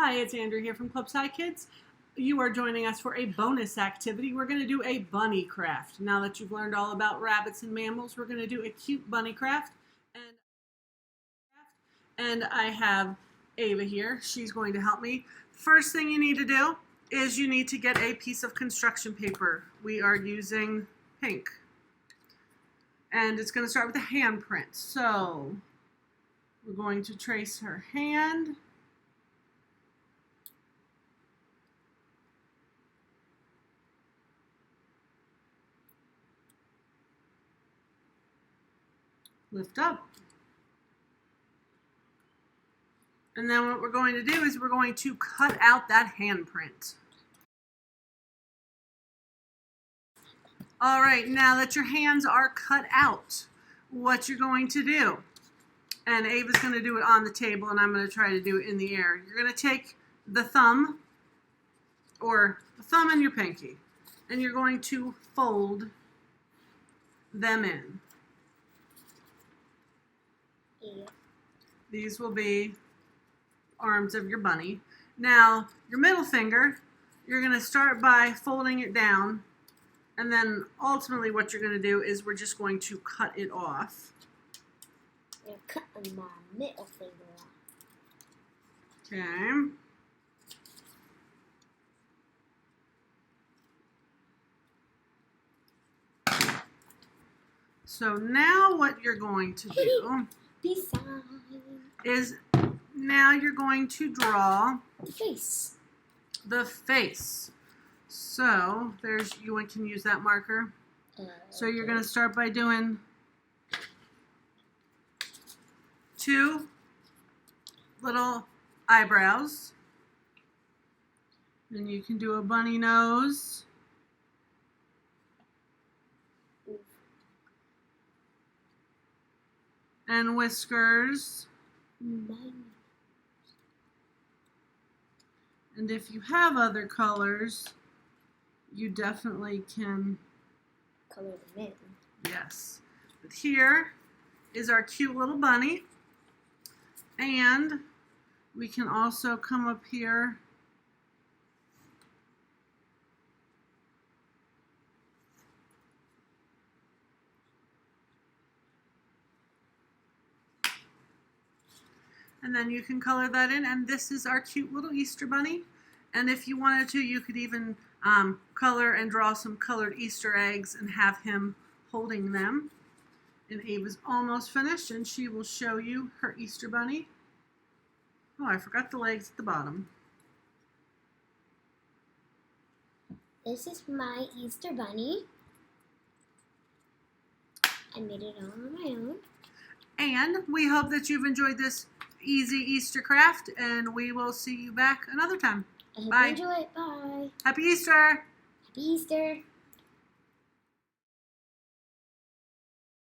Hi, it's Andrew here from Club SciKidz. You are joining us for a bonus activity. We're going to do a bunny craft. Now that you've learned all about rabbits and mammals, we're going to do a cute bunny craft. And I have Ava here. She's going to help me. First thing you need to do is you need to get a piece of construction paper. We are using pink. And it's going to start with a handprint. So we're going to trace her hand. Lift up. And then what we're going to do is we're going to cut out that handprint. All right, now that your hands are cut out, what you're going to do, and Ava's going to do it on the table and I'm going to try to do it in the air. You're going to take the thumb, or the thumb and your pinky, and you're going to fold them in. These will be arms of your bunny. Now, your middle finger, you're going to start by folding it down, and then ultimately what you're going to do is we're just going to cut it off. I'm cutting my middle finger off. Okay. So now what you're going to do is now you're going to draw the face. The face. So there's, you can use that marker. So you're going to start by doing 2 little eyebrows. Then you can do a bunny nose. And whiskers. And if you have other colors, you definitely can color them in. Yes. But here is our cute little bunny. And we can also come up here . And then you can color that in, and this is our cute little Easter bunny. And if you wanted to, you could even color and draw some colored Easter eggs and have him holding them. And Ava's almost finished, and she will show you her Easter bunny. Oh, I forgot the legs at the bottom. This is my Easter bunny. I made it all on my own. And we hope that you've enjoyed this easy Easter craft, and we will see you back another time. I hope Bye. you enjoy it. Bye. Happy Easter. Happy Easter.